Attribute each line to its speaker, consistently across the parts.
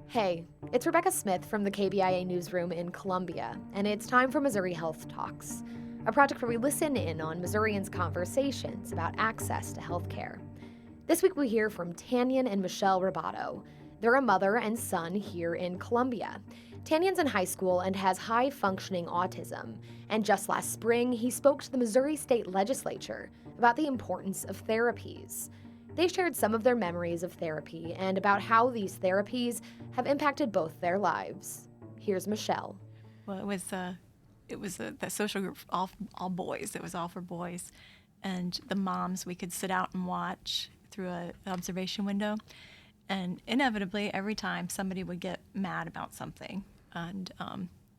Speaker 1: Hey, it's Rebecca Smith from the KBIA newsroom in Columbia, and it's time for Missouri Health Talks, a project where we listen in on Missourians' conversations about access to healthcare. This week we hear from Tagnan and Michelle Ribaudo. They're a mother and son here in Columbia. Tagnan's in high school and has high-functioning autism, and just last spring he spoke to the Missouri State Legislature about the importance of therapies. They shared some of their memories of therapy and about how these therapies have impacted both their lives. Here's Michelle.
Speaker 2: Well, it was the social group all boys. It was all for boys, and the moms we could sit out and watch through an observation window, and inevitably every time somebody would get mad about something, and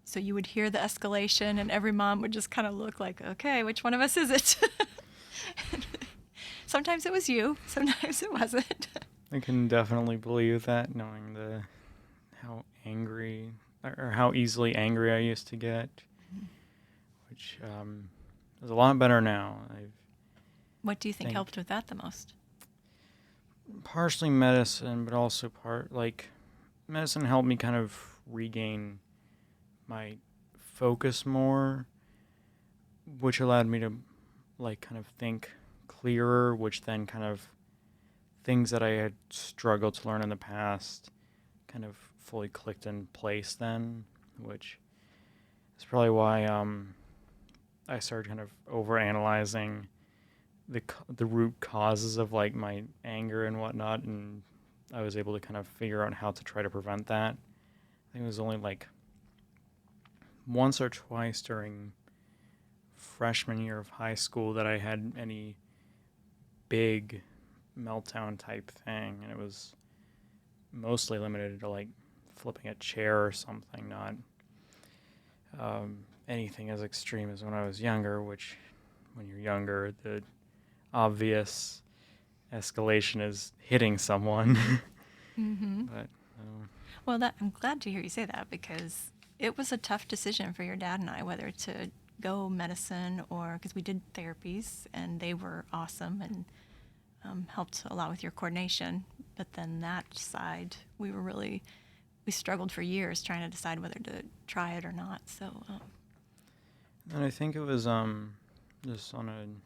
Speaker 2: so you would hear the escalation, and every mom would just kind of look like, okay, which one of us is it? Sometimes it was you, sometimes it wasn't.
Speaker 3: I can definitely believe that, knowing how angry or how easily angry I used to get, which is a lot better now.
Speaker 2: What do you think helped with that the most?
Speaker 3: Partially medicine, but also medicine helped me kind of regain my focus more, which allowed me to kind of think clearer, which then kind of things that I had struggled to learn in the past kind of fully clicked in place then, which is probably why I started kind of overanalyzing the root causes of my anger and whatnot, and I was able to kind of figure out how to try to prevent that. I think it was only once or twice during freshman year of high school that I had any big meltdown type thing, and it was mostly limited to flipping a chair or something, not anything as extreme as when I was younger, which when you're younger the obvious escalation is hitting someone.
Speaker 2: Mm-hmm.
Speaker 3: But
Speaker 2: well, I'm glad to hear you say that, because it was a tough decision for your dad and I whether to go medicine or, because we did therapies and they were awesome and helped a lot with your coordination, but then that side we struggled for years trying to decide whether to try it or not. So
Speaker 3: and I think it was just on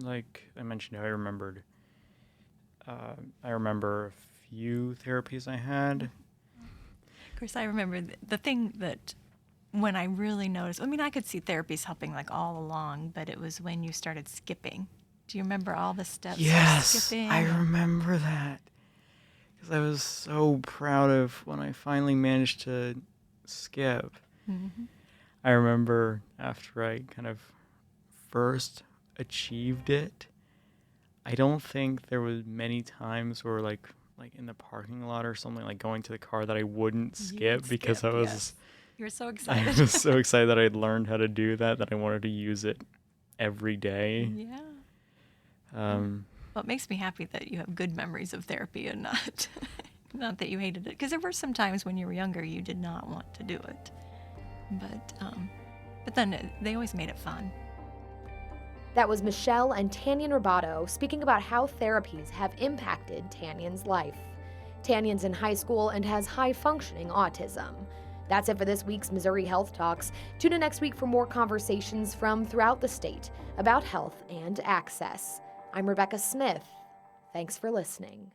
Speaker 3: like I mentioned how I remember a few therapies I had.
Speaker 2: Of course, I remember the thing that when I really noticed, I could see therapies helping all along, but it was when you started skipping. Do you remember all the steps?
Speaker 3: Yes,
Speaker 2: of skipping?
Speaker 3: I remember that. Because I was so proud of when I finally managed to skip.
Speaker 2: Mm-hmm.
Speaker 3: I remember after I kind of first achieved it, I don't think there was many times where like in the parking lot or something, going to the car, that I wouldn't skip because I was...
Speaker 2: Yes. You were so excited.
Speaker 3: I was so excited that I'd learned how to do that I wanted to use it every day.
Speaker 2: Yeah.
Speaker 3: Um,
Speaker 2: Well, it makes me happy that you have good memories of therapy and not that you hated it. Because there were some times when you were younger you did not want to do it. But then they always made it fun.
Speaker 1: That was Michelle and Tagnan Ribaudo speaking about how therapies have impacted Tagnan's life. Tagnan's in high school and has high-functioning autism. That's it for this week's Missouri Health Talks. Tune in next week for more conversations from throughout the state about health and access. I'm Rebecca Smith. Thanks for listening.